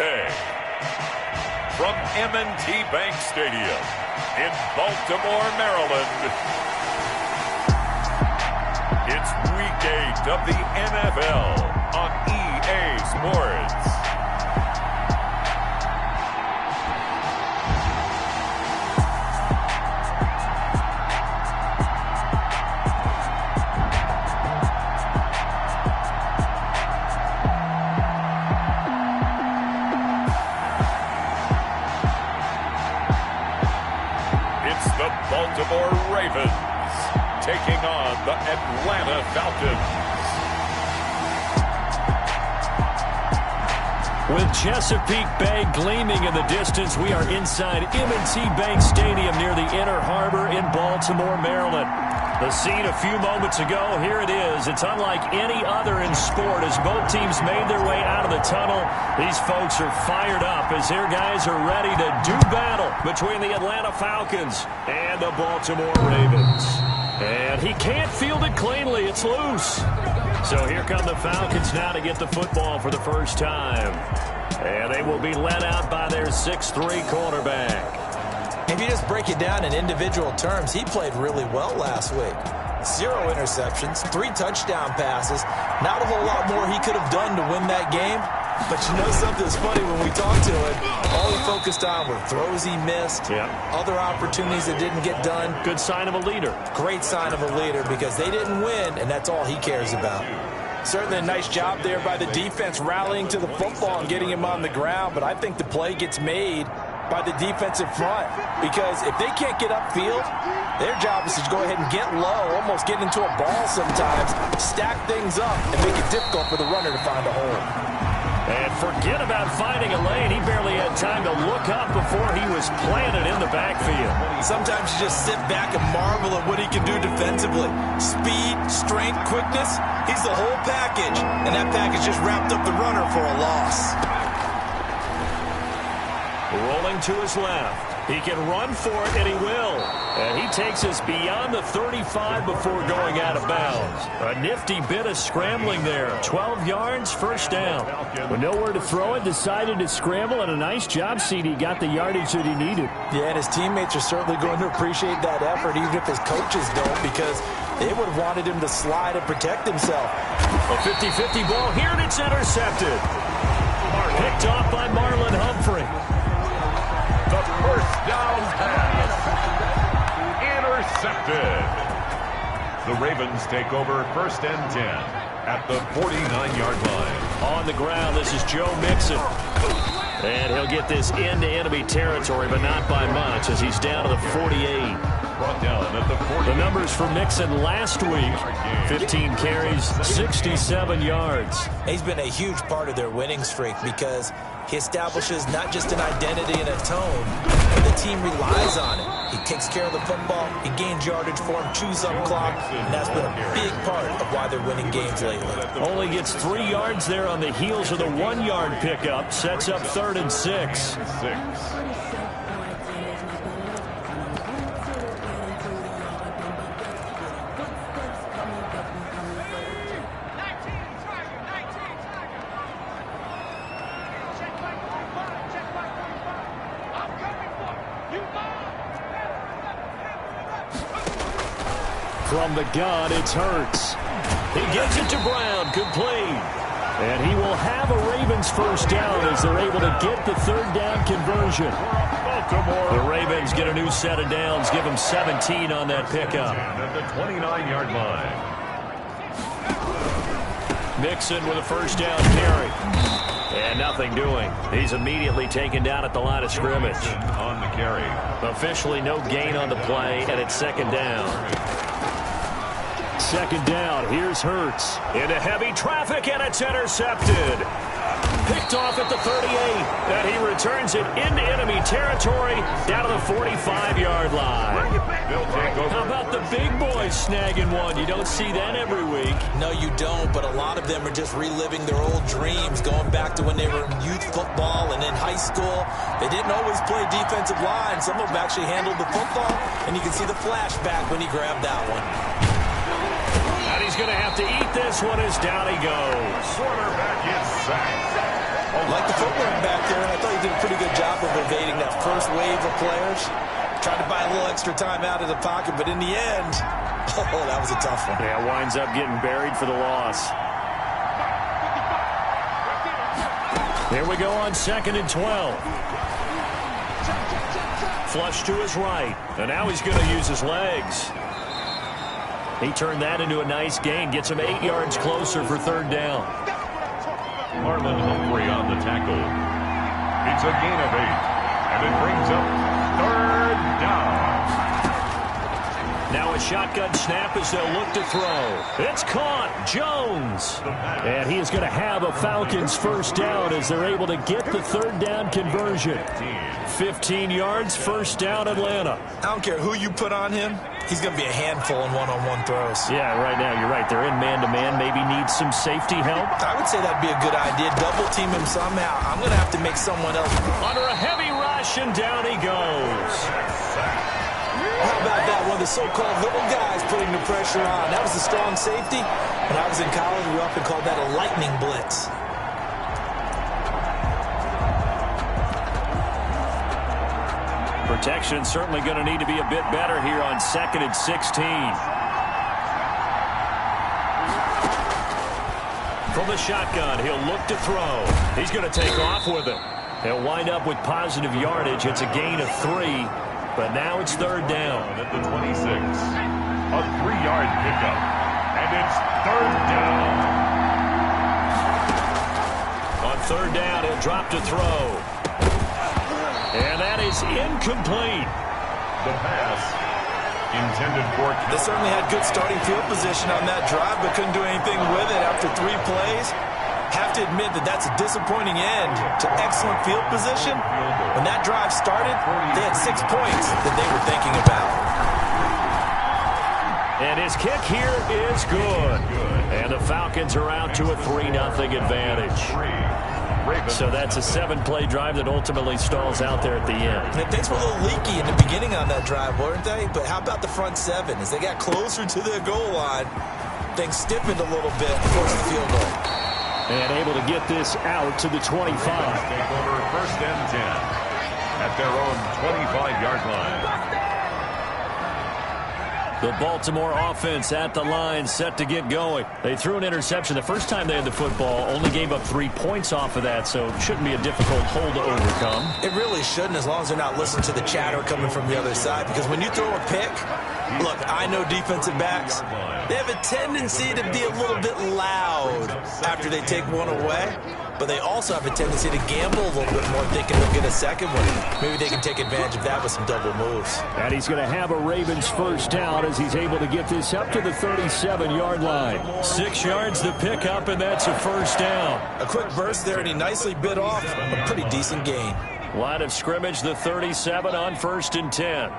Tuesday. From M&T Bank Stadium in Baltimore, Maryland, it's Week 8 of the NFL on EA Sports. Baltimore Ravens taking on the Atlanta Falcons. With Chesapeake Bay gleaming in the distance, we are inside M&T Bank Stadium near the Inner Harbor in Baltimore, Maryland. The scene a few moments ago, here it is. It's unlike any other in sport as both teams made their way out of the tunnel. These folks are fired up as their guys are ready to do battle between the Atlanta Falcons and the Baltimore Ravens. And he can't field it cleanly. It's loose. So here come the Falcons now to get the football for the first time. And they will be led out by their 6'3" quarterback. If you just break it down in individual terms, he played really well last week. 0 interceptions, 3 touchdown passes. Not a whole lot more he could have done to win that game. But you know something's funny when we talked to him. All he focused on were throws he missed, other opportunities that didn't get done. Good sign of a leader. Great sign of a leader because they didn't win, and that's all he cares about. Certainly a nice job there by the defense rallying to the football and getting him on the ground. But I think the play gets made by the defensive front, because if they can't get upfield, their job is to go ahead and get low, almost get into a ball sometimes, stack things up, and make it difficult for the runner to find a hole. And forget about finding a lane. He barely had time to look up before he was planted in the backfield. Sometimes you just sit back and marvel at what he can do defensively. Speed, strength, quickness, he's the whole package, and that package just wrapped up the runner for a loss. Rolling to his left. He can run for it, and he will. And he takes us beyond the 35 before going out of bounds. A nifty bit of scrambling there. 12 yards, first down. With nowhere to throw it, decided to scramble, and a nice job, CD. Got the yardage that he needed. Yeah, and his teammates are certainly going to appreciate that effort, even if his coaches don't, because they would have wanted him to slide and protect himself. A 50-50 ball here, and it's intercepted. Picked off by Marlon Humphrey. The first down pass. Intercepted. The Ravens take over 1st and 10 at the 49-yard line. On the ground, this is Joe Mixon. And he'll get this into enemy territory, but not by much as he's down to the 48. Brought down at the 40. The numbers for Mixon last week, 15 carries, 67 yards. He's been a huge part of their winning streak because he establishes not just an identity and a tone, but the team relies on it. He takes care of the football, he gains yardage for him, chews up clock, and that's been a big part of why they're winning games lately. Only gets 3 yards there on the heels of the 1-yard pickup. Sets up 3rd and 6. From the gun, it's Hurts. He gives it to Brown, complete. And he will have a Ravens first down as they're able to get the 3rd down conversion. The Ravens get a new set of downs, give them 17 on that pickup. At the 29-yard line. Mixon with a first down carry. And nothing doing. He's immediately taken down at the line of scrimmage. On the carry. Officially no gain on the play, and it's 2nd down. 2nd down, here's Hurts. Into heavy traffic, and it's intercepted. Picked off at the 38, and he returns it into enemy territory down to the 45-yard line. How about the big boys snagging one? You don't see that every week. No, you don't, but a lot of them are just reliving their old dreams, going back to when they were in youth football and in high school. They didn't always play defensive line. Some of them actually handled the football, and you can see the flashback when he grabbed that one. And he's going to have to eat this one as down he goes. Quarterback is sacked. Like the football work back there. I thought he did a pretty good job of evading that first wave of players. Tried to buy a little extra time out of the pocket, but in the end, oh, that was a tough one. Yeah, winds up getting buried for the loss. Here we go on 2nd and 12. Flush to his right, and now he's going to use his legs. He turned that into a nice gain, gets him 8 yards closer for 3rd down. Marlon Humphrey on the tackle. It's a gain of 8, and it brings up 3rd down. Now a shotgun snap as they'll look to throw. It's caught. Jones. And he is going to have a Falcons 1st down as they're able to get the 3rd down conversion. 15 yards, 1st down Atlanta. I don't care who you put on him. He's going to be a handful in one-on-one throws. Yeah, right now you're right. They're in man-to-man. Maybe need some safety help. I would say that'd be a good idea. Double team him somehow. I'm going to have to make someone else. Under a heavy rush, and down he goes. How about that? One of the so-called little guys putting the pressure on. That was a strong safety. When I was in college, we often called that a lightning blitz. Protection certainly going to need to be a bit better here on 2nd and 16. From the shotgun, he'll look to throw. He's going to take off with it. He'll wind up with positive yardage. It's a gain of 3, but now it's 3rd down. At the 26, a 3-yard pickup, and it's 3rd down. On 3rd down, he'll drop to throw. And that is incomplete. The pass intended for... They certainly had good starting field position on that drive, but couldn't do anything with it after 3 plays. Have to admit that that's a disappointing end to excellent field position. When that drive started, they had 6 points that they were thinking about. And his kick here is good. And the Falcons are out to a 3-0 advantage. So that's a 7-play drive that ultimately stalls out there at the end. And things were a little leaky in the beginning on that drive, weren't they? But how about the front 7? As they got closer to their goal line, things stiffened a little bit and forced the field goal. And able to get this out to the 25. Take over 1st and 10 at their own 25-yard line. The Baltimore offense at the line, set to get going. They threw an interception the first time they had the football, only gave up 3 points off of that, so it shouldn't be a difficult hole to overcome. It really shouldn't, as long as they're not listening to the chatter coming from the other side, because when you throw a pick, look, I know defensive backs, they have a tendency to be a little bit loud after they take one away, but they also have a tendency to gamble a little bit more, thinking they'll get a second one. Maybe they can take advantage of that with some double moves. And he's going to have a Ravens 1st down as he's able to get this up to the 37-yard line. 6 yards to pick up, and that's a 1st down. A quick burst there, and he nicely bit off a pretty decent gain. Line of scrimmage, the 37 on 1st and 10.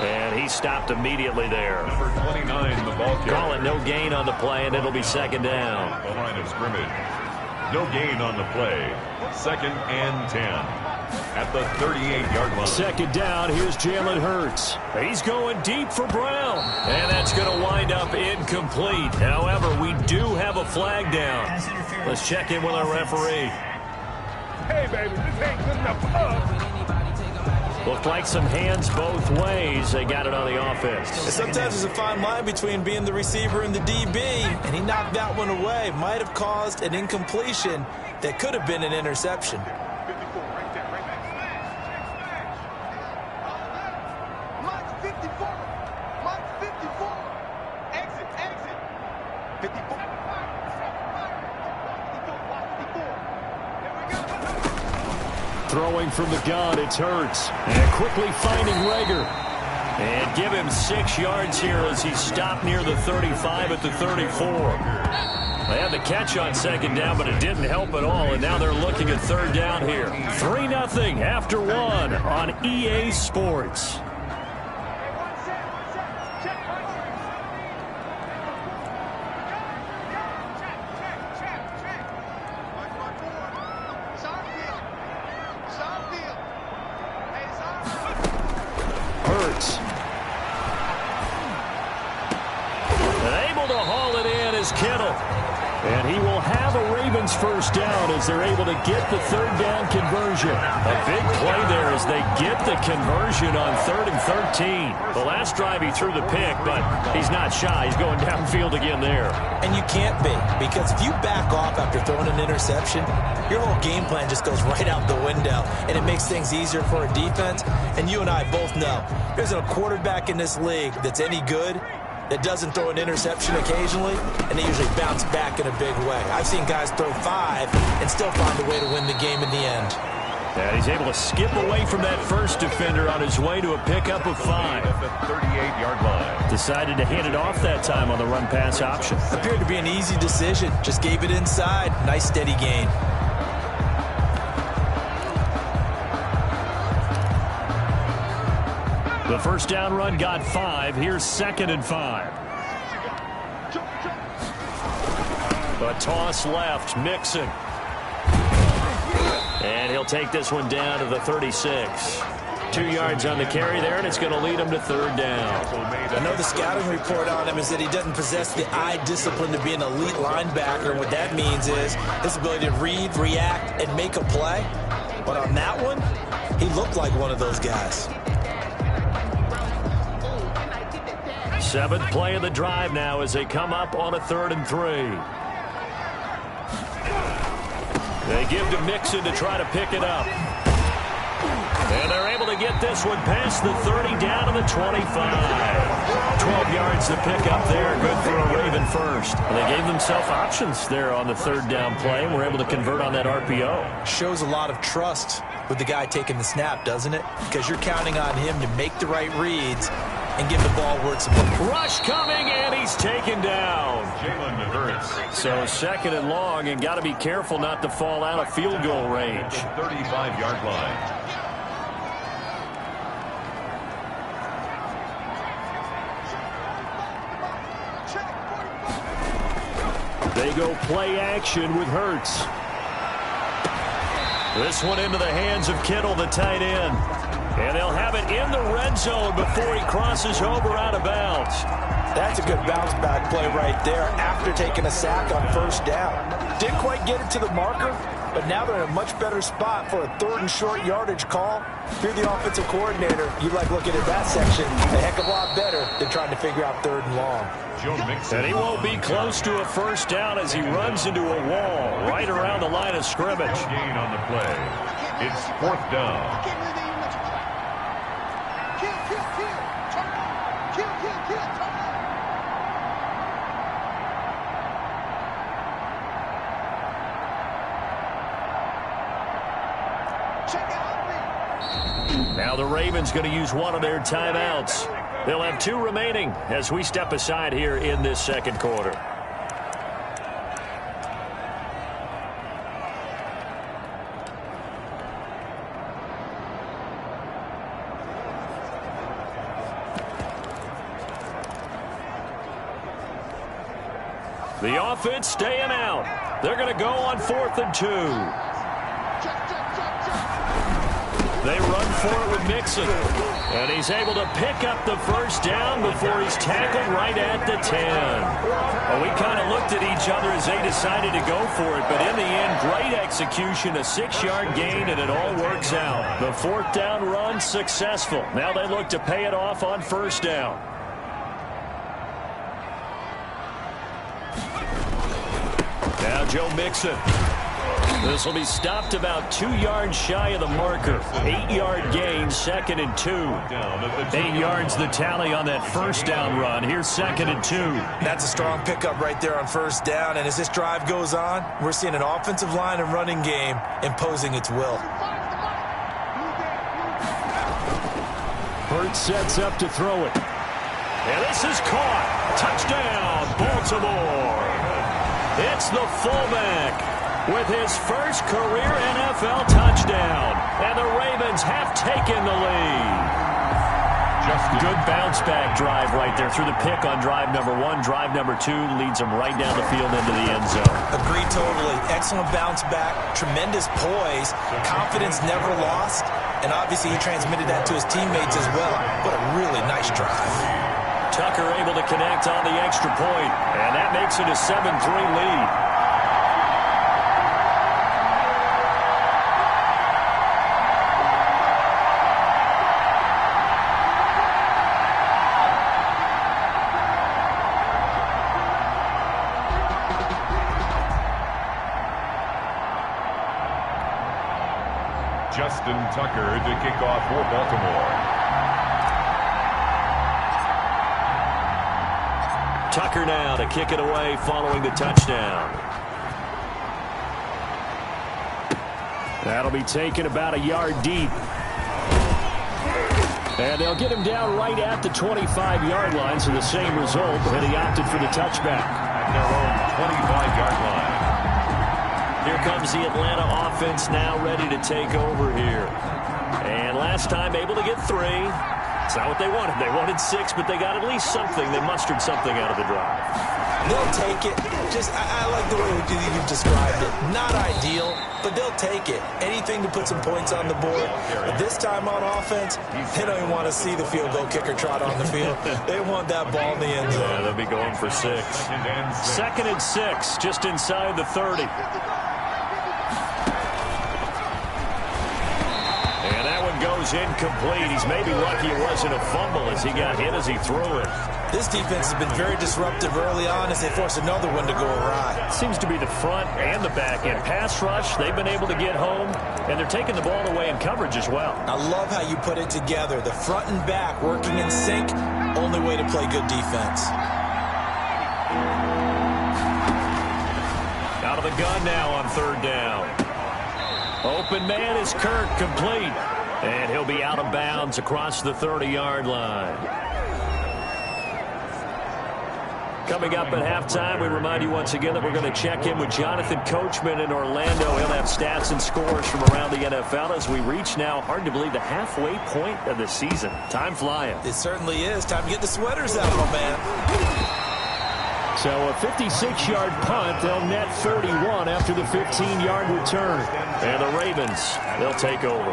And he stopped immediately there. Number 29, the ball carrier. Call it no gain on the play, and it'll be 2nd down. The line of scrimmage. No gain on the play. 2nd and 10 at the 38-yard line. 2nd down, here's Jalen Hurts. He's going deep for Brown. And that's going to wind up incomplete. However, we do have a flag down. Let's check in with our referee. Hey, baby, this ain't good enough. Looked like some hands both ways. They got it on the offense. And sometimes there's a fine line between being the receiver and the DB, and he knocked that one away. Might have caused an incompletion that could have been an interception. Throwing from the gun, it's Hurts. And quickly finding Rager. And give him 6 yards here as he stopped near the 35 at the 34. They had the catch on 2nd down, but it didn't help at all. And now they're looking at 3rd down here. 3-0 after 1 on EA Sports. Here's Kittle. And he will have a Ravens first down as they're able to get the third down conversion. A big play there as they get the conversion on 3rd and 13. The last drive he threw the pick, but he's not shy. He's going downfield again there. And you can't be, because if you back off after throwing an interception, your whole game plan just goes right out the window, and it makes things easier for a defense. And you and I both know there's a quarterback in this league that's any good that doesn't throw an interception occasionally, and they usually bounce back in a big way. I've seen guys throw 5 and still find a way to win the game in the end. And he's able to skip away from that first defender on his way to a pickup of 5. At the 38-yard line. Decided to hand it off that time on the run-pass option. Appeared to be an easy decision. Just gave it inside. Nice steady gain. The first down run got 5. Here's 2nd and 5. A toss left. Mixon. And he'll take this one down to the 36. 2 yards on the carry there, and it's going to lead him to 3rd down. I know the scouting report on him is that he doesn't possess the eye discipline to be an elite linebacker. What that means is his ability to read, react, and make a play. But on that one, he looked like one of those guys. 7th play of the drive now as they come up on a 3rd and 3. They give to Mixon to try to pick it up. And they're able to get this one past the 30 down to the 25. 12 yards to pick up there. Good for a Raven first. Well, they gave themselves options there on the 3rd down play and were able to convert on that RPO. Shows a lot of trust with the guy taking the snap, doesn't it? Because you're counting on him to make the right reads and give the ball where it's supposed to. Rush coming, and he's taken down. Jalen Hurts. So 2nd and long, and got to be careful not to fall out of field goal range. 35-yard line. They go play action with Hurts. This one into the hands of Kittle, the tight end. And they'll have it in the red zone before he crosses over out of bounds. That's a good bounce back play right there after taking a sack on 1st down. Didn't quite get it to the marker, but now they're in a much better spot for a 3rd and short yardage call. If you're the offensive coordinator, you like looking at that section a heck of a lot better than trying to figure out 3rd and long. And he won't be close to a first down as he runs into a wall right around the line of scrimmage. Gain on the play. It's 4th down. Now the Ravens going to use one of their timeouts. They'll have 2 remaining as we step aside here in this 2nd quarter. The offense staying out. They're going to go on 4th and 2. They run for it with Mixon. And he's able to pick up the first down before he's tackled right at the 10. Well, we kind of looked at each other as they decided to go for it. But in the end, great execution, a 6-yard gain, and it all works out. The 4th down run successful. Now they look to pay it off on 1st down. Now Joe Mixon. This will be stopped about 2 yards shy of the marker. 8-yard gain, 2nd and 2. 8 yards the tally on that first down run. Here's 2nd and 2. That's a strong pickup right there on 1st down. And as this drive goes on, we're seeing an offensive line and running game imposing its will. Hurts sets up to throw it. And this is caught. Touchdown, Baltimore. It's the fullback with his first career NFL touchdown. And the Ravens have taken the lead. Good bounce-back drive right there through the pick on drive number 1. Drive number 2 leads them right down the field into the end zone. Agree totally. Excellent bounce back. Tremendous poise. Confidence never lost. And obviously he transmitted that to his teammates as well. What a really nice drive. Tucker able to connect on the extra point, and that makes it a 7-3 lead. Justin Tucker to kick off for Baltimore. Tucker now to kick it away following the touchdown. That'll be taken about a yard deep. And they'll get him down right at the 25-yard line, so the same result, and he opted for the touchback. At their own 25-yard line. Here comes the Atlanta offense now ready to take over here. And last time able to get 3. It's not what they wanted. They wanted 6, but they got at least something. They mustered something out of the drive. They'll take it. I like the way you've described it. Not ideal, but they'll take it. Anything to put some points on the board. But this time on offense, they don't even want to see the field goal kicker trot on the field. They want that ball in the end zone. Yeah, they'll be going for 6. Second and 6, just inside the 30. Goes incomplete. He's maybe lucky it wasn't a fumble as he got hit as he threw it. This defense has been very disruptive early on as they force another one to go awry. Seems to be the front and the back end. Pass rush, they've been able to get home, and they're taking the ball away in coverage as well. I love how you put it together. The front and back working in sync, only way to play good defense. Out of the gun now on 3rd down. Open man is Kirk, complete. And he'll be out of bounds across the 30-yard line. Coming up at halftime, we remind you once again that we're going to check in with Jonathan Coachman in Orlando. He'll have stats and scores from around the NFL as we reach now, hard to believe, the halfway point of the season. Time flying. It certainly is. Time to get the sweaters out, my man. So a 56-yard punt. They'll net 31 after the 15-yard return. And the Ravens, they'll take over.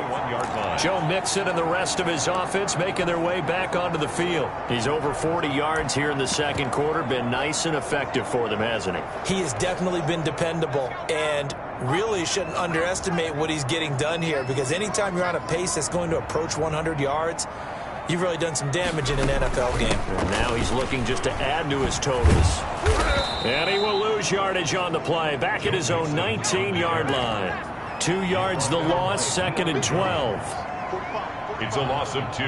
Joe Mixon and the rest of his offense making their way back onto the field. He's over 40 yards here in the second quarter. Been nice and effective for them, hasn't he? He has definitely been dependable. And really shouldn't underestimate what he's getting done here, because anytime you're on a pace that's going to approach 100 yards, you've really done some damage in an NFL game. And now he's looking just to add to his totals. And he will lose yardage on the play. Back at his own 19-yard line. 2 yards the loss, 2nd and 12. It's a loss of 2.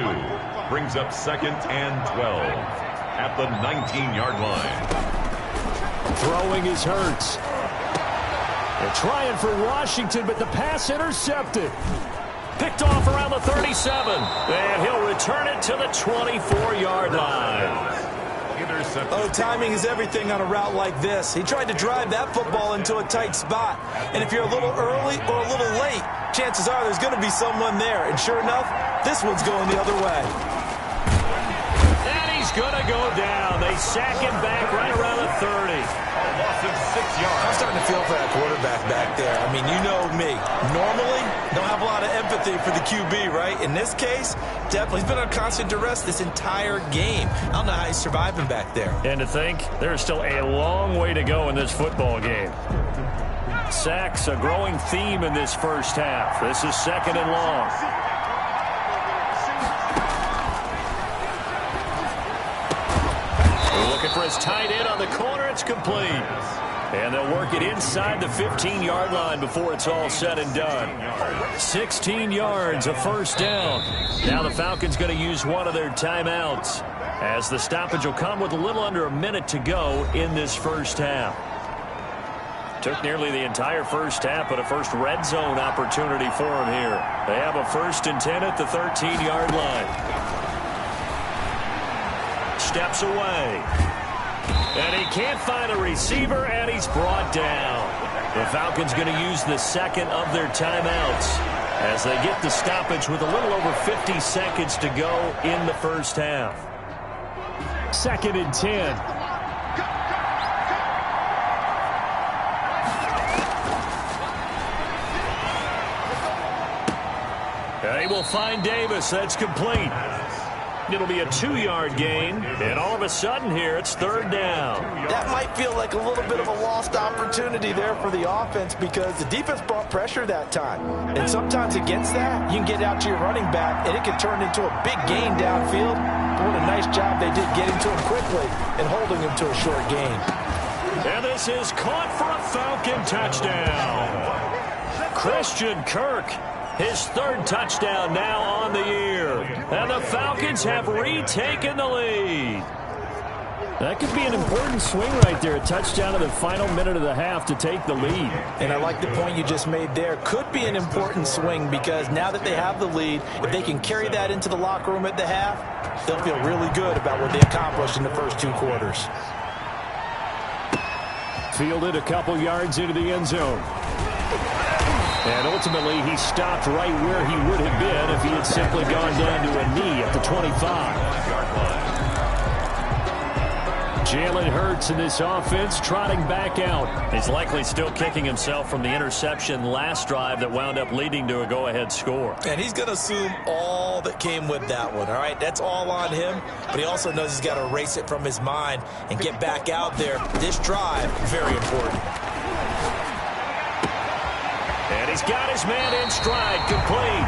Brings up 2nd and 12. At the 19-yard line. Throwing is Hurts. They're trying for Washington, but the pass intercepted. Picked off around the 37. And he'll return it to the 24-yard line. Oh, timing is everything on a route like this. He tried to drive that football into a tight spot. And if you're a little early or a little late, chances are there's going to be someone there. And sure enough, this one's going the other way. And he's going to go down. They sack him back right around the 30. Loss of 6 yards. I'm starting to feel for that quarterback back there. I mean, you know me. Normally, don't have a lot of empathy for the QB, right? In this case, definitely. He's been on constant duress this entire game. I don't know how he's surviving back there. And to think, there's still a long way to go in this football game. Sacks, a growing theme in this first half. This is 2nd and long. Looking for his tight end on the corner. It's complete. And they'll work it inside the 15-yard line before it's all said and done. 16 yards, a first down. Now the Falcons going to use one of their timeouts, as the stoppage will come with a little under a minute to go in this first half. Took nearly the entire first half, but a first red zone opportunity for them here. They have a 1st and 10 at the 13-yard line. Steps away. And he can't find a receiver, and he's brought down. The Falcons going to use the second of their timeouts as they get the stoppage with a little over 50 seconds to go in the first half. 2nd and 10. They will find Davis. That's complete. It'll be a 2-yard gain, and all of a sudden here, it's 3rd down. That might feel like a little bit of a lost opportunity there for the offense because the defense brought pressure that time. And sometimes against that, you can get out to your running back, and it can turn into a big gain downfield. But what a nice job they did getting to him quickly and holding him to a short gain. And this is caught for a Falcon touchdown. Christian Kirk, his 3rd touchdown now on the year. And the Falcons have retaken the lead. That could be an important swing right there. A touchdown in the final minute of the half to take the lead. And I like the point you just made there. Could be an important swing because now that they have the lead, if they can carry that into the locker room at the half, they'll feel really good about what they accomplished in the first 2 quarters. Fielded a couple yards into the end zone. And ultimately, he stopped right where he would have been if he had simply gone down to a knee at the 25. Jalen Hurts in this offense trotting back out. He's likely still kicking himself from the interception last drive that wound up leading to a go-ahead score. And he's going to assume all that came with that one, all right? That's all on him, but he also knows he's got to erase it from his mind and get back out there. This drive, very important. And he's got his man in stride, complete.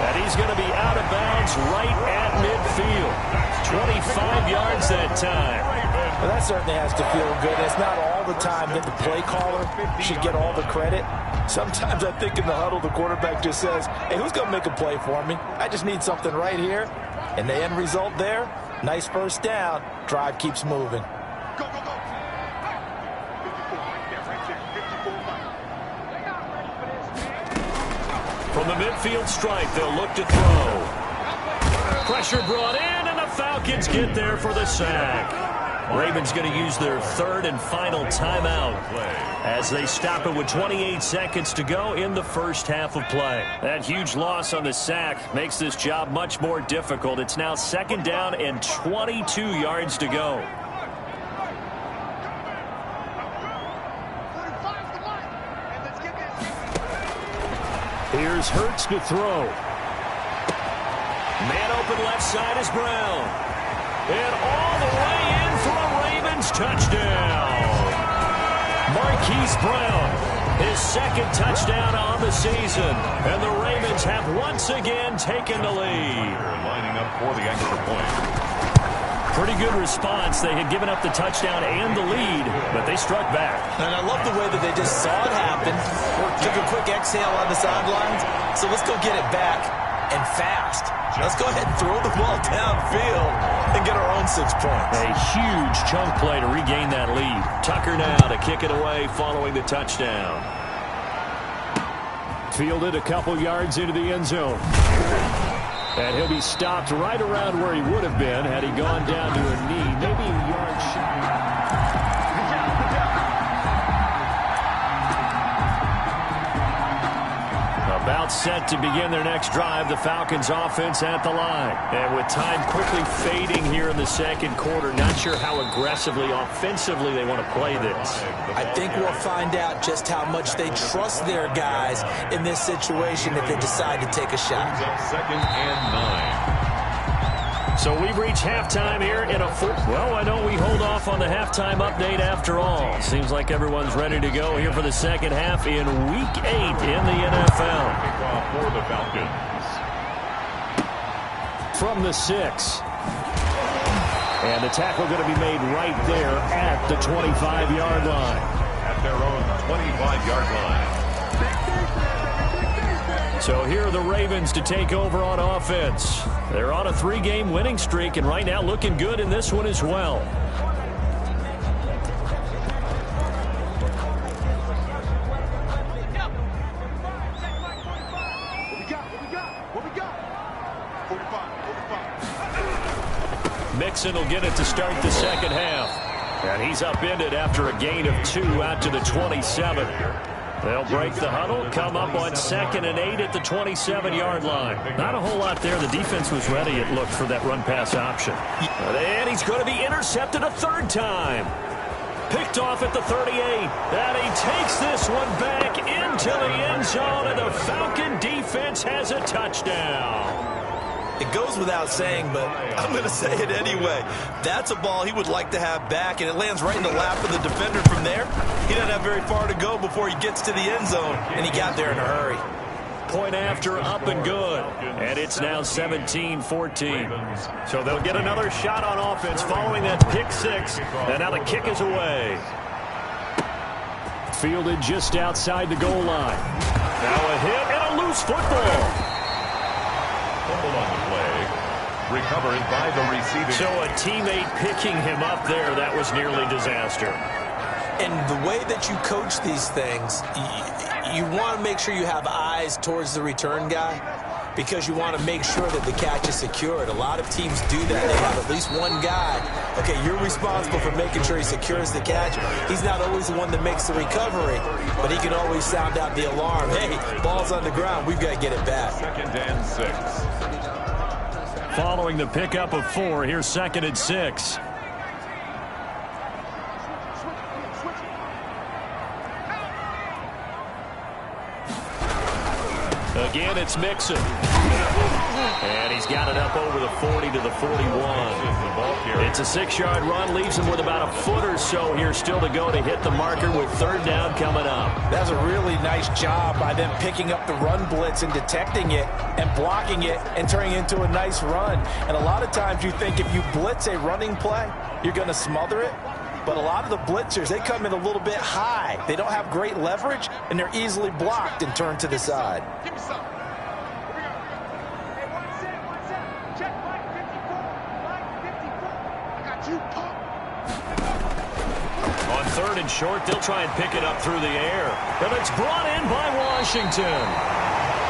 And he's going to be out of bounds right at midfield. 25 yards that time. Well, that certainly has to feel good. It's not all the time that the play caller should get all the credit. Sometimes I think in the huddle, the quarterback just says, hey, who's going to make a play for me? I just need something right here. And the end result there, nice 1st down. Drive keeps moving. From the midfield stripe, they'll look to throw. Pressure brought in, and the Falcons get there for the sack. Ravens going to use their 3rd and final timeout as they stop it with 28 seconds to go in the first half of play. That huge loss on the sack makes this job much more difficult. It's now 2nd down and 22 yards to go. Here's Hurts to throw. Man open left side is Brown. And all the way in for a Ravens touchdown. Marquise Brown, his 2nd touchdown on the season. And the Ravens have once again taken the lead. Lining up for the extra point. Pretty good response. They had given up the touchdown and the lead, but they struck back. And I love the way that they just saw it happen. Took a quick exhale on the sidelines. So let's go get it back and fast. Let's go ahead and throw the ball downfield and get our own 6 points. A huge chunk play to regain that lead. Tucker now to kick it away following the touchdown. Fielded a couple yards into the end zone. And he'll be stopped right around where he would have been had he gone down to a knee, maybe a yard shy. About set to begin their next drive, the Falcons offense at the line. And with time quickly fading here in the 2nd quarter, not sure how aggressively, offensively they want to play this. I think we'll find out just how much they trust their guys in this situation if they decide to take a shot. 2nd and 9. So we've reached halftime here in a full... Well, I know we hold off on the halftime update after all. Seems like everyone's ready to go here for the 2nd half in Week 8 in the NFL. Kickoff for the Falcons. From the 6. And the tackle going to be made right there at the 25-yard line. At their own 25-yard line. So here are the Ravens to take over on offense. They're on a 3-game winning streak, and right now looking good in this one as well. What we got? 45. Mixon will get it to start the 2nd half. And he's upended after a gain of 2 out to the 27. They'll break the huddle, come up on 2nd and 8 at the 27-yard line. Not a whole lot there. The defense was ready, it looked, for that run-pass option. And he's going to be intercepted a 3rd time. Picked off at the 38. And he takes this one back into the end zone, and the Falcon defense has a touchdown. It goes without saying, but I'm going to say it anyway. That's a ball he would like to have back, and it lands right in the lap of the defender from there. He doesn't have very far to go before he gets to the end zone, and he got there in a hurry. Point after, up and good. And it's now 17-14. So they'll get another shot on offense following that pick six. And now the kick is away. Fielded just outside the goal line. Now a hit and a loose football. Fumble on the play. Recovered by the receiving. So a teammate picking him up there, that was nearly disaster. And the way that you coach these things, you want to make sure you have eyes towards the return guy because you want to make sure that the catch is secured. A lot of teams do that. They have at least one guy. Okay, you're responsible for making sure he secures the catch. He's not always the one that makes the recovery, but he can always sound out the alarm. Hey, ball's on the ground. We've got to get it back. 2nd and 6. Following the pickup of 4, here's 2nd and 6. Again, it's Mixon. And he's got it up over the 40 to the 41. It's a 6-yard run, leaves him with about a foot or so here still to go to hit the marker with 3rd down coming up. That's a really nice job by them picking up the run blitz and detecting it and blocking it and turning it into a nice run. And a lot of times you think if you blitz a running play, you're going to smother it. But a lot of the blitzers, they come in a little bit high. They don't have great leverage, and they're easily blocked and turned to the side. Give me some. Here we go. Hey, one set. Check line 54. Line 54. I got you, pump. On 3rd and short, they'll try and pick it up through the air. And it's brought in by Washington.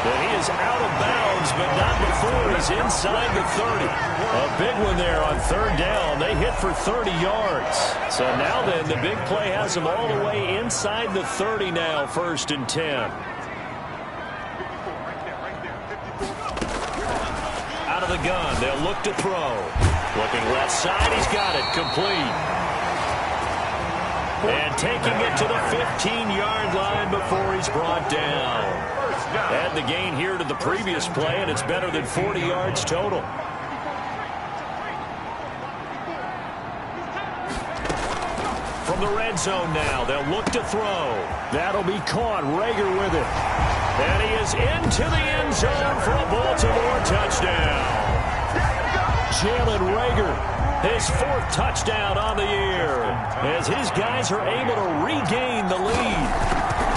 And he is out of bounds, but not before he's inside the 30. A big one there on 3rd down. They hit for 30 yards. So now then, the big play has them all the way inside the 30 now, 1st and 10. Out of the gun, they'll look to throw. Looking left side, he's got it, complete. And taking it to the 15-yard line before he's brought down. Add the gain here to the previous play, and it's better than 40 yards total. From the red zone now, they'll look to throw. That'll be caught. Rager with it. And he is into the end zone for a Baltimore touchdown. Jalen Rager, his 4th touchdown on the year, as his guys are able to regain the lead.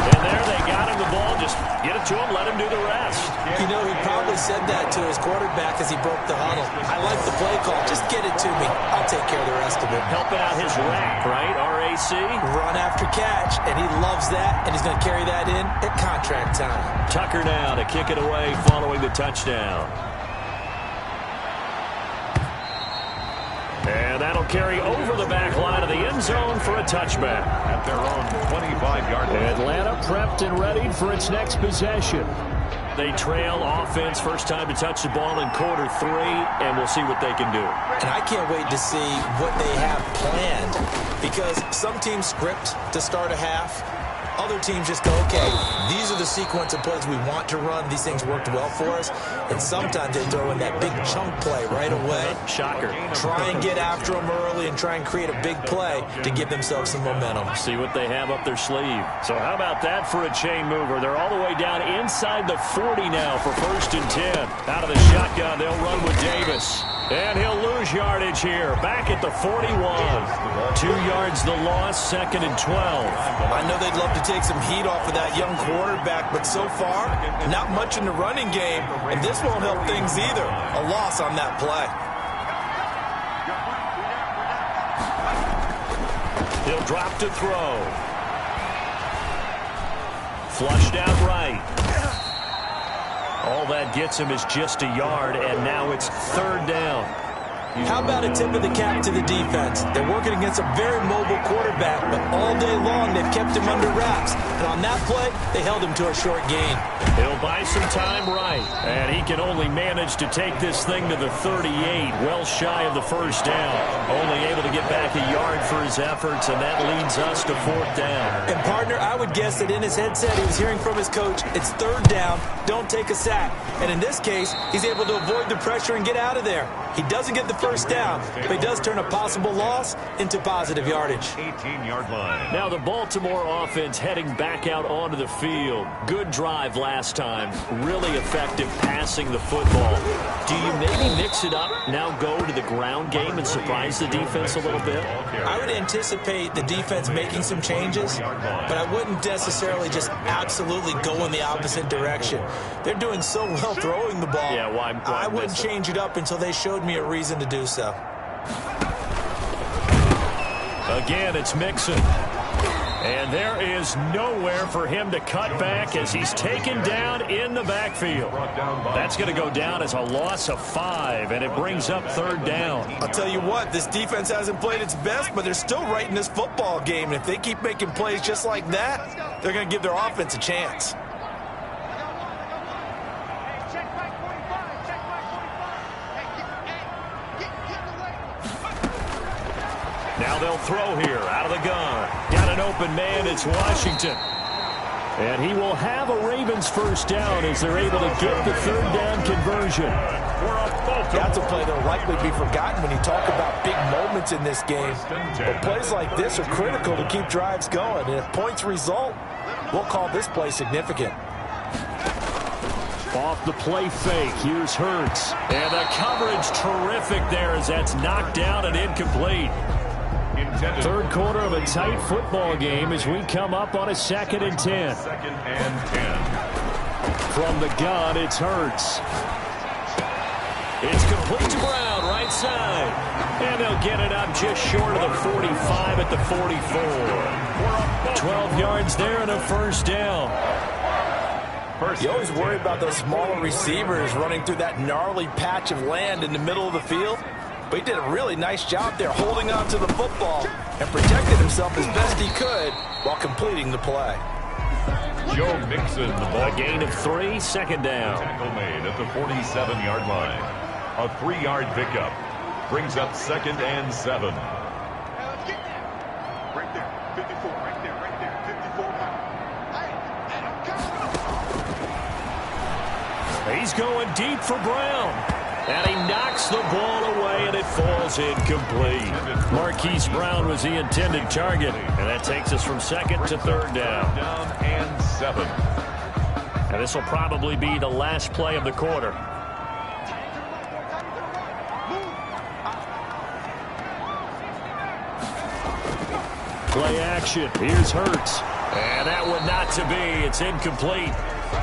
And there they got him the ball. Just get it to him, let him do the rest. You know, he probably said that to his quarterback as he broke the huddle. I like the play call. Just get it to me. I'll take care of the rest of it. Helping out his rack, right? RAC. Run after catch, and he loves that, and he's going to carry that in at contract time. Tucker now to kick it away following the touchdown. And that'll carry over the back line of the end zone for a touchback. At their own 25-yard line. Atlanta prepped and ready for its next possession. They trail offense, first time to touch the ball in quarter 3, and we'll see what they can do. And I can't wait to see what they have planned, because some teams script to start a half. Other teams just go, okay, these are the sequence of plays we want to run. These things worked well for us. And sometimes they throw in that big chunk play right away. Shocker. Try and get after them early and try and create a big play to give themselves some momentum. See what they have up their sleeve. So how about that for a chain mover? They're all the way down inside the 40 now for 1st and 10. Out of the shotgun, they'll run with Davis. And he'll lose yardage here. Back at the 41. 2 yards the loss, 2nd and 12. I know they'd love to take some heat off of that young quarterback, but so far, not much in the running game, and this won't help things either. A loss on that play. He'll drop to throw. Flushed out right. All that gets him is just a yard, and now it's 3rd down. How about a tip of the cap to the defense? They're working against a very mobile quarterback, but all day long they've kept him under wraps. And on that play, they held him to a short gain. He'll buy some time right. And he can only manage to take this thing to the 38, well shy of the first down. Only able to get back a yard for his efforts, and that leads us to 4th down. And, partner, I would guess that in his headset he was hearing from his coach, it's 3rd down, don't take a sack. And in this case, he's able to avoid the pressure and get out of there. He doesn't get the first down, but he does turn a possible loss into positive yardage. 18-yard line. Now the Baltimore offense heading back out onto the field. Good drive last time. Really effective passing the football. Do you maybe mix it up, now go to the ground game and surprise the defense a little bit? I would anticipate the defense making some changes, but I wouldn't necessarily just absolutely go in the opposite direction. They're doing so well throwing the ball. Yeah, why I wouldn't change it up until they showed me a reason to do so. Again, it's Mixon. And there is nowhere for him to cut back as he's taken down in the backfield. That's going to go down as a loss of 5, and it brings up 3rd down. I'll tell you what, this defense hasn't played its best, but they're still right in this football game. And if they keep making plays just like that, they're going to give their offense a chance. Now they'll throw here out of the gun. Got an open man. It's Washington. And he will have a Ravens first down as they're able to get the 3rd down conversion. That's a play that will likely be forgotten when you talk about big moments in this game. But plays like this are critical to keep drives going. And if points result, we'll call this play significant. Off the play fake, here's Hurts. And the coverage terrific there as that's knocked down and incomplete. 3rd quarter of a tight football game as we come up on a 2nd and 10. 2nd and 10. From the gun, it's Hurts. It's complete to Brown, right side. And they'll get it up just short of the 45 at the 44. 12 yards there and a first down. You always worry about those smaller receivers running through that gnarly patch of land in the middle of the field. But he did a really nice job there holding on to the football and protected himself as best he could while completing the play. Joe Mixon, the ball. A gain of 3, 2nd down. Tackle made at the 47-yard line. A 3-yard pickup brings up 2nd and 7. Right there, 54, right there, 54 pounds. He's going deep for Brown. And he knocks the ball away, and it falls incomplete. Marquise Brown was the intended target, and that takes us from 2nd to 3rd down. Down and 7. And this will probably be the last play of the quarter. Play action. Here's Hurts. And that one not to be. It's incomplete.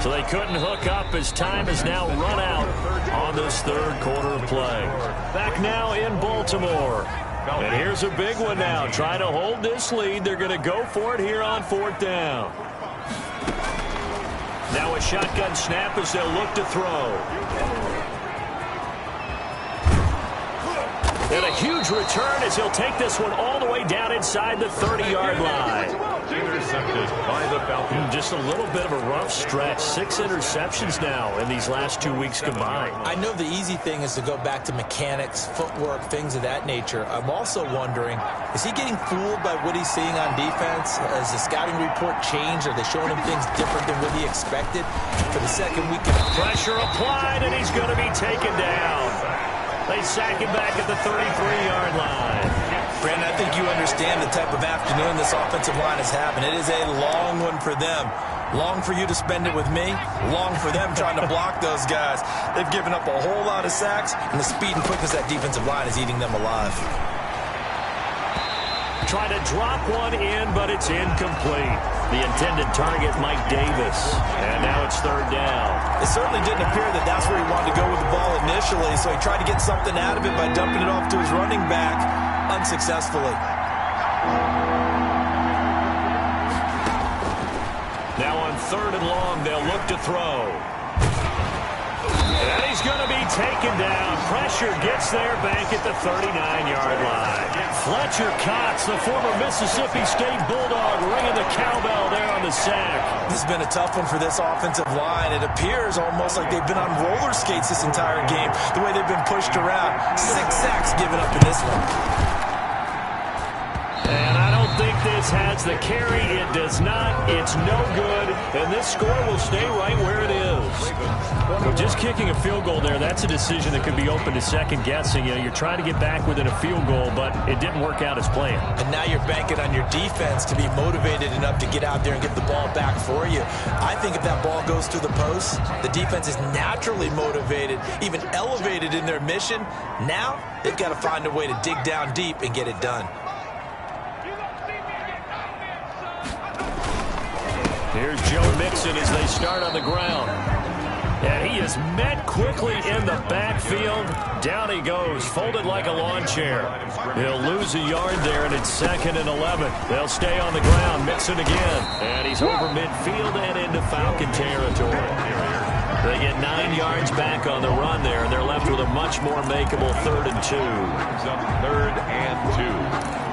So they couldn't hook up as time has now run out on this 3rd quarter of play. Back now in Baltimore. And here's a big one now. Trying to hold this lead. They're going to go for it here on 4th down. Now a shotgun snap as they'll look to throw. And a huge return as he'll take this one all the way down inside the 30-yard line. Intercepted by the Falcons. Just a little bit of a rough stretch. 6 interceptions now in these last 2 weeks combined. I know the easy thing is to go back to mechanics, footwork, things of that nature. I'm also wondering, is he getting fooled by what he's seeing on defense? Has the scouting report changed? Are they showing him things different than what he expected for the 2nd week? Pressure applied, and he's going to be taken down. They sack him back at the 33-yard line. Brandon, I think you understand the type of afternoon this offensive line is having. It is a long one for them. Long for you to spend it with me. Long for them trying to block those guys. They've given up a whole lot of sacks, and the speed and quickness of that defensive line is eating them alive. Try to drop one in, but it's incomplete. The intended target, Mike Davis. And now it's 3rd down. It certainly didn't appear that that's where he wanted to go with the ball initially, so he tried to get something out of it by dumping it off to his running back unsuccessfully. Now on 3rd and long, they'll look to throw. And he's going to be taken down. Pressure gets there back at the 39-yard line. Fletcher Cox, the former Mississippi State Bulldog, ringing the cowbell there on the sack. This has been a tough one for this offensive line. It appears almost like they've been on roller skates this entire game, the way they've been pushed around. 6 sacks given up in this one. And I don't think this has the carry. It does not. It's no good. And this score will stay right where it is. Well, just kicking a field goal there, that's a decision that could be open to second guessing. You know, you're trying to get back within a field goal, but it didn't work out as planned. And now you're banking on your defense to be motivated enough to get out there and get the ball back for you. I think if that ball goes through the post, the defense is naturally motivated, even elevated in their mission. Now they've got to find a way to dig down deep and get it done. Here's Joe Mixon as they start on the ground. And he is met quickly in the backfield. Down he goes, folded like a lawn chair. He'll lose a yard there, and it's 2nd and 11. They'll stay on the ground. Mixon again. And he's over midfield and into Falcon territory. They get 9 yards back on the run there, and they're left with a much more makeable 3rd and 2. 3rd and 2.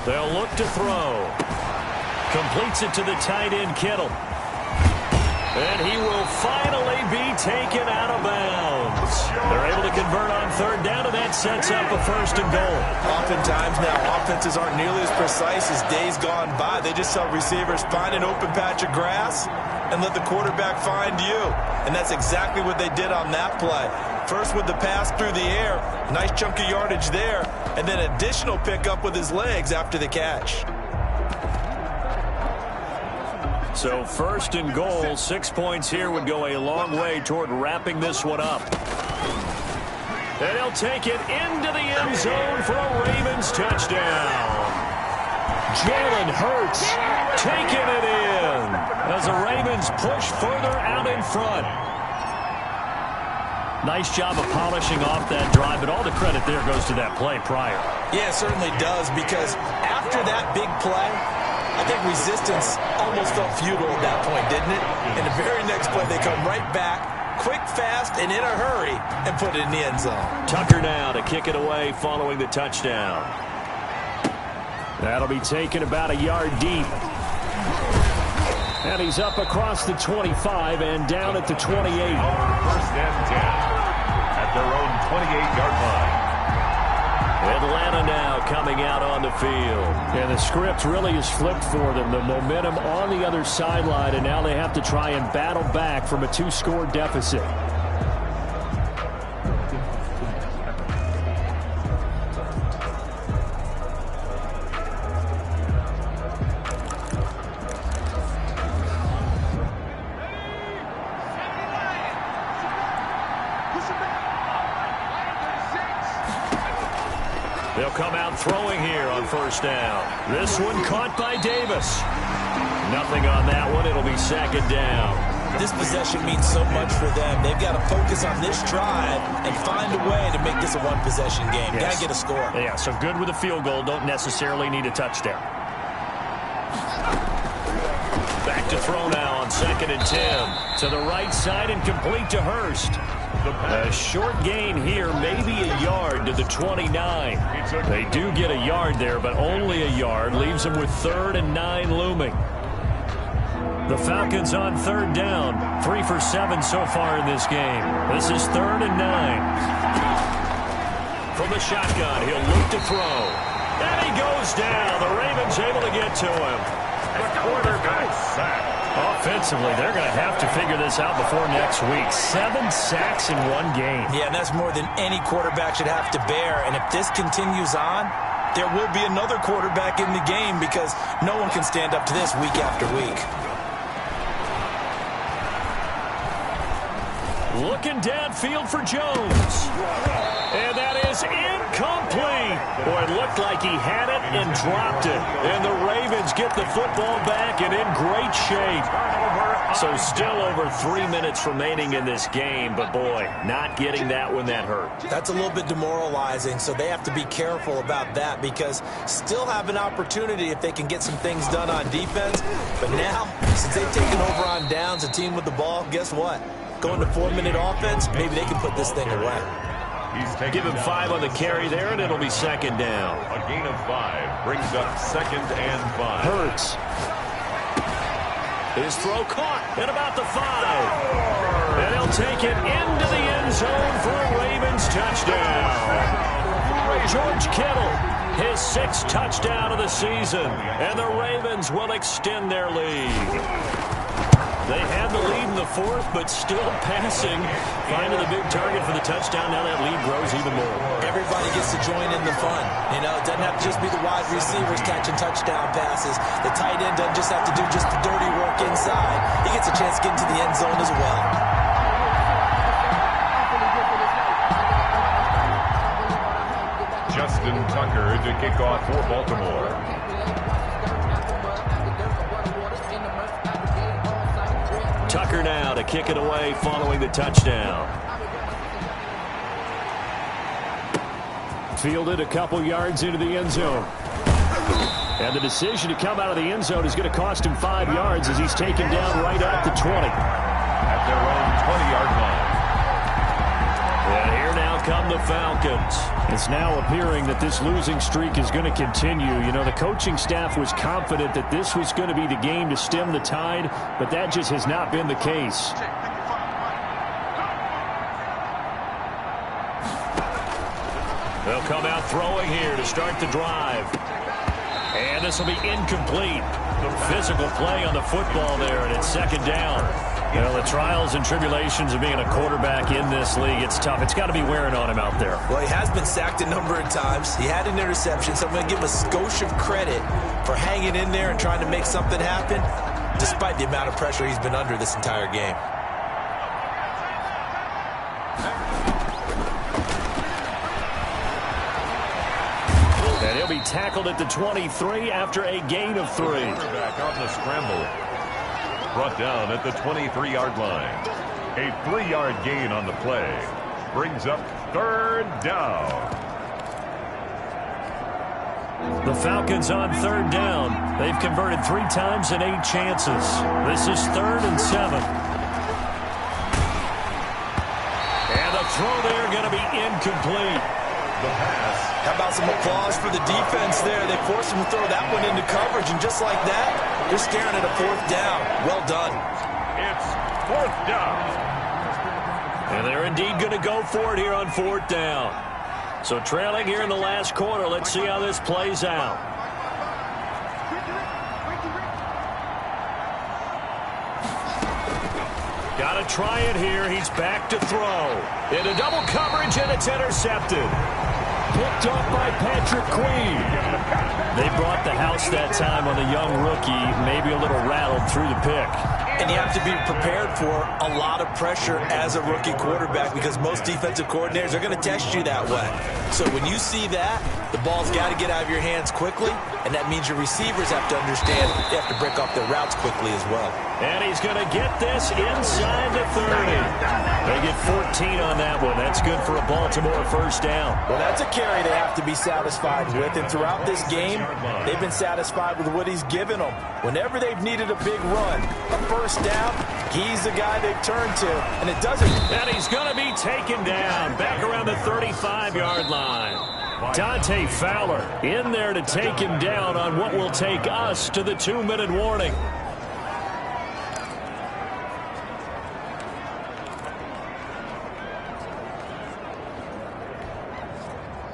They'll look to throw. Completes it to the tight end, Kittle. And he will finally be taken out of bounds. They're able to convert on 3rd down, and that sets up a 1st and goal. Oftentimes now, offenses aren't nearly as precise as days gone by. They just tell receivers, find an open patch of grass and let the quarterback find you. And that's exactly what they did on that play. First with the pass through the air, nice chunk of yardage there, and then additional pickup with his legs after the catch. So 1st and goal, 6 points here would go a long way toward wrapping this one up. And he'll take it into the end zone for a Ravens touchdown. Jalen Hurts taking it in as the Ravens push further out in front. Nice job of polishing off that drive, but all the credit there goes to that play prior. Yeah, it certainly does, because after that big play, I think resistance almost felt futile at that point, didn't it? In the very next play, they come right back, quick, fast, and in a hurry, and put it in the end zone. Tucker now to kick it away following the touchdown. That'll be taken about a yard deep. And he's up across the 25 and down at the 28. 1st and 10 at their own 28-yard line. Atlanta now coming out on the field. And the script really is flipped for them. The momentum on the other sideline, and now they have to try and battle back from a 2-score deficit. They'll come out throwing here on 1st down. This one caught by Davis. Nothing on that one. It'll be 2nd down. This possession means so much for them. They've got to focus on this drive and find a way to make this a one-possession game. Yes. Got to get a score. Yeah, so good with a field goal. Don't necessarily need a touchdown. Back to throw now on 2nd and 10. To the right side and complete to Hurst. A short gain here, maybe a yard to the 29. They do get a yard there, but only a yard. Leaves them with 3rd and 9 looming. The Falcons on 3rd down. 3 for 7 so far in this game. This is 3rd and 9. From the shotgun, he'll look to throw. And he goes down. The Ravens able to get to him. The quarterback sack. Offensively, they're going to have to figure this out before next week. 7 sacks in one game. Yeah, and that's more than any quarterback should have to bear. And if this continues on, there will be another quarterback in the game, because no one can stand up to this week after week. Looking downfield for Jones. And that is incomplete. Boy, it looked like he had it and dropped it. And the Ravens get the football back and in great shape. So still over 3 minutes remaining in this game. But, boy, not getting that when that hurt. That's a little bit demoralizing, so they have to be careful about that because still have an opportunity if they can get some things done on defense. But now, since they've taken over on downs, a team with the ball, guess what? Going to 4-minute offense, maybe they can put this thing away. Give him 5 on the carry there, and it'll be second down. A gain of 5 brings up 2nd and 5. Hurts. His throw caught at about the 5. And he'll take it into the end zone for a Ravens touchdown. George Kittle, his 6th touchdown of the season. And the Ravens will extend their lead. They had the lead in the 4th, but still passing. Finding the big target for the touchdown. Now that lead grows even more. Everybody gets to join in the fun. You know, it doesn't have to just be the wide receivers catching touchdown passes. The tight end doesn't just have to do just the dirty work inside. He gets a chance to get into the end zone as well. Justin Tucker to kick off for Baltimore. Tucker now to kick it away following the touchdown. Fielded a couple yards into the end zone. And the decision to come out of the end zone is going to cost him 5 yards as he's taken down right at the 20. At their own 20-yard line. And here now come the Falcons. It's now appearing that this losing streak is going to continue. You know, the coaching staff was confident that this was going to be the game to stem the tide, but that just has not been the case. They'll come out throwing here to start the drive. And this will be incomplete. Physical play on the football there, and it's second down. You know, the trials and tribulations of being a quarterback in this league, it's tough. It's got to be wearing on him out there. Well, he has been sacked a number of times. He had an interception, so I'm going to give him a skosh of credit for hanging in there and trying to make something happen, despite the amount of pressure he's been under this entire game. And he'll be tackled at the 23 after a gain of 3. Quarterback on the scramble. Brought down at the 23-yard line. A 3-yard gain on the play. Brings up 3rd down. The Falcons on 3rd down. They've converted 3 times in 8 chances. This is 3rd and 7. And the throw there going to be incomplete. The pass. How about some applause for the defense there? They forced him to throw that one into coverage, and just like that, they're staring at a 4th down. Well done. It's 4th down. And they're indeed going to go for it here on 4th down. So trailing here in the last quarter. Let's see how this plays out. Got to try it here. He's back to throw. Into double coverage, and it's intercepted. Picked off by Patrick Queen. They brought the house that time on the young rookie, maybe a little rattled through the pick. And you have to be prepared for a lot of pressure as a rookie quarterback because most defensive coordinators are going to test you that way. So when you see that, the ball's got to get out of your hands quickly, and that means your receivers have to understand they have to break off their routes quickly as well. And he's going to get this inside the 30. They get 14 on that one. That's good for a Baltimore 1st down. Well, that's a carry they have to be satisfied with. And throughout this game, they've been satisfied with what he's given them. Whenever they've needed a big run, a 1st down, he's the guy they've turned to. And it doesn't. And he's going to be taken down back around the 35-yard line. Dante Fowler in there to take him down on what will take us to the 2-minute warning.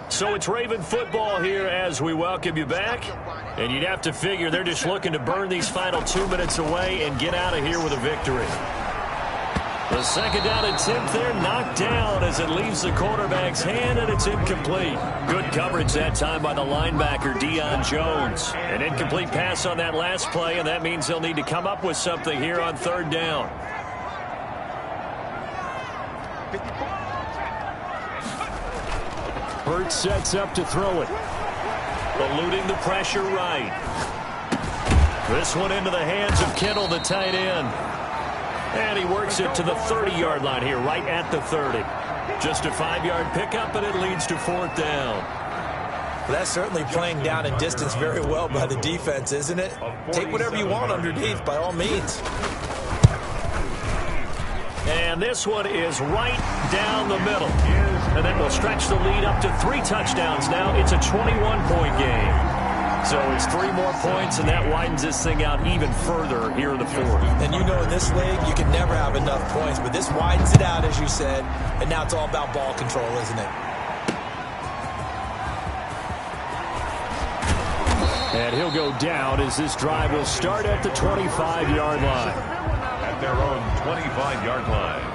So it's Raven football here as we welcome you back. And you'd have to figure they're just looking to burn these final 2 minutes away and get out of here with a victory. The 2nd down attempt there knocked down as it leaves the quarterback's hand, and it's incomplete. Good coverage that time by the linebacker, Deion Jones. An incomplete pass on that last play, and that means they'll need to come up with something here on 3rd down. Hurts sets up to throw it. Eluding the pressure right. This one into the hands of Kittle, the tight end. And he works it to the 30-yard line here, right at the 30. Just a 5-yard pickup, and it leads to 4th down. Well, that's certainly playing down in distance very well by the defense, isn't it? Take whatever you want underneath, by all means. And this one is right down the middle. And that will stretch the lead up to 3 touchdowns now. It's a 21-point game. So it's 3 more points, and that widens this thing out even further here in the 4th. And you know in this league, you can never have enough points, but this widens it out, as you said, and now it's all about ball control, isn't it? And he'll go down as this drive will start at the 25-yard line. At their own 25-yard line.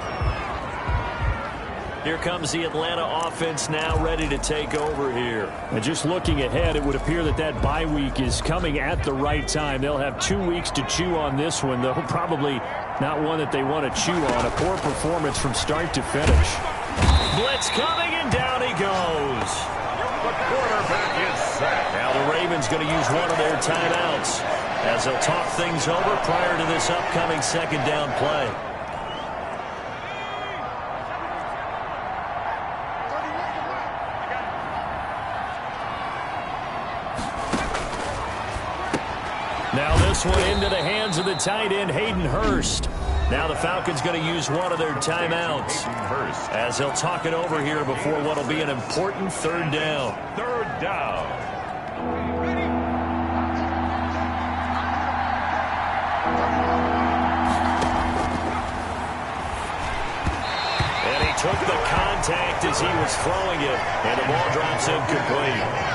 Here comes the Atlanta offense now ready to take over here. And just looking ahead, it would appear that that bye week is coming at the right time. They'll have 2 weeks to chew on this one, though probably not one that they want to chew on. A poor performance from start to finish. Blitz coming, and down he goes. The quarterback is sacked. Now the Ravens going to use one of their timeouts as they'll talk things over prior to this upcoming 2nd down play. Now this one into the hands of the tight end, Hayden Hurst. Now the Falcons going to use one of their timeouts as they'll talk it over here before what will be an important 3rd down. 3rd down. And he took the contact as he was throwing it, and the ball drops incomplete.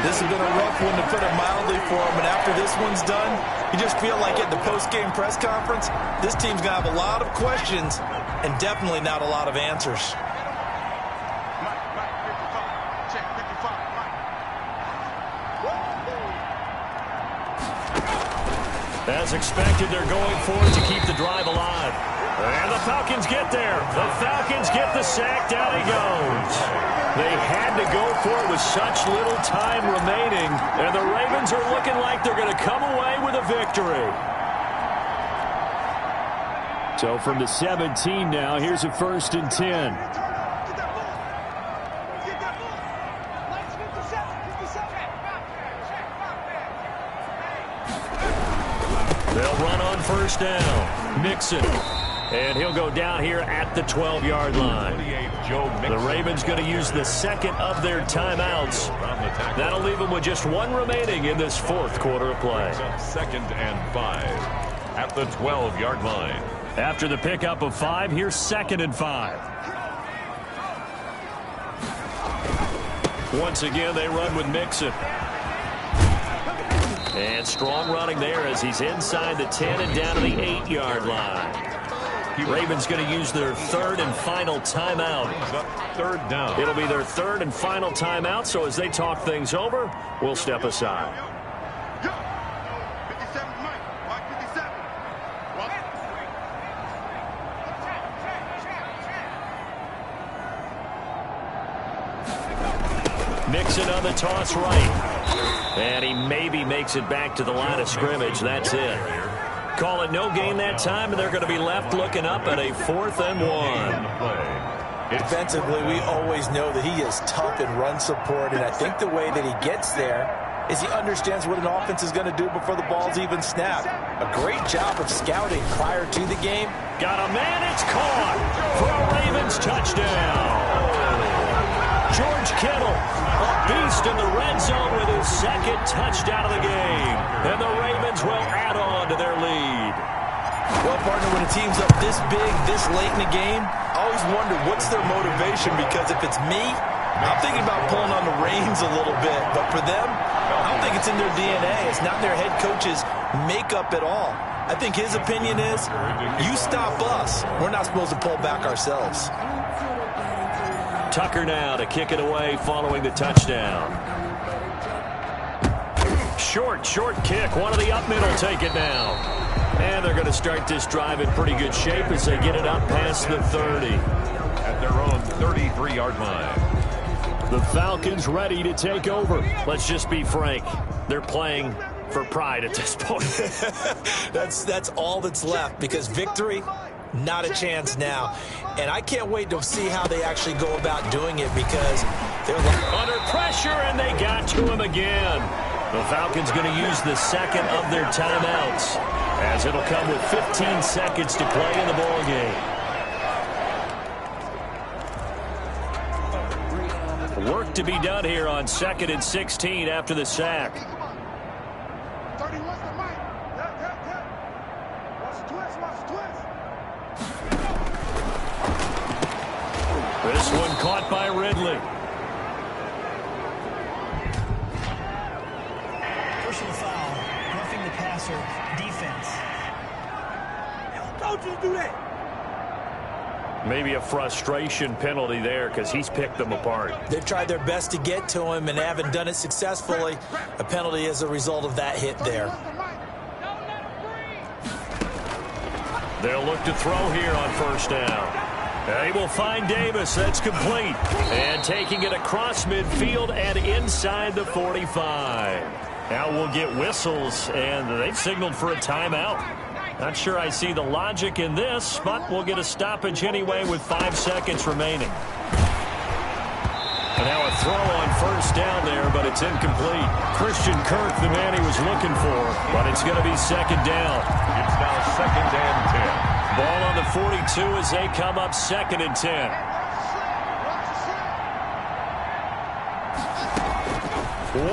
This has been a rough one, to put it mildly, for him. And after this one's done, you just feel like at the post-game press conference, this team's going to have a lot of questions and definitely not a lot of answers. As expected, they're going for it to keep the drive alive. And the Falcons get there. The Falcons get the sack. Down he goes. They had to go for it with such little time remaining. And the Ravens are looking like they're going to come away with a victory. So from the 17 now, here's a 1st and 10. They'll run on 1st down. Mixon. And he'll go down here at the 12-yard line. The Ravens going to use the 2nd of their timeouts. That'll leave them with just 1 remaining in this 4th quarter of play. 2nd and 5 at the 12-yard line. After the pickup of 5, here's 2nd and 5. Once again, they run with Mixon. And strong running there as he's inside the 10 and down to the 8-yard line. Ravens going to use their 3rd and final timeout. 3rd down. It'll be their 3rd and final timeout, so as they talk things over, we'll step aside. Mixon on the toss right. And he maybe makes it back to the line of scrimmage. That's it. Call it no gain that time, and they're going to be left looking up at a 4th and 1. Defensively, we always know that he is tough in run support, and I think the way that he gets there is he understands what an offense is going to do before the ball's even snapped. A great job of scouting prior to the game. Got a man, it's caught for a Ravens touchdown. George Kittle, a beast in the red zone with his 2nd touchdown of the game. And the Ravens will add on to their lead. Well, partner, when a team's up this big, this late in the game, I always wonder what's their motivation, because if it's me, I'm thinking about pulling on the reins a little bit. But for them, I don't think it's in their DNA. It's not their head coach's makeup at all. I think his opinion is, you stop us, we're not supposed to pull back ourselves. Tucker now to kick it away following the touchdown. short kick. One of the up middle take it now. And they're going to start this drive in pretty good shape as they get it up past the 30. At their own 33-yard line. The Falcons ready to take over. Let's just be frank. They're playing for pride at this point. That's all that's left, because victory, not a chance now. And I can't wait to see how they actually go about doing it, because they're under pressure, and they got to him again. The Falcons going to use the second of their timeouts, as it'll come with 15 seconds to play in the ball game. Work to be done here on 2nd and 16 after the sack. 30, what's the mic? Watch the twist, watch the twist. This one caught by Ridley. Personal foul, roughing the passer, defense. Don't you do that. Maybe a frustration penalty there, because he's picked them apart. They've tried their best to get to him and haven't done it successfully. A penalty as a result of that hit there. They'll look to throw here on first down. They will find Davis. That's complete. And taking it across midfield and inside the 45. Now we'll get whistles, and they've signaled for a timeout. Not sure I see the logic in this, but we'll get a stoppage anyway with 5 seconds remaining. And now a throw on first down there, but it's incomplete. Christian Kirk, the man he was looking for, but it's going to be second down. It's now 2nd and 10. Ball on the 42 as they come up 2nd and 10.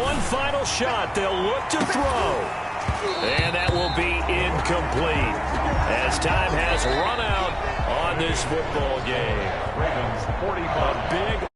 One final shot. They'll look to throw. And that will be incomplete, as time has run out on this football game. Ravens 45. A big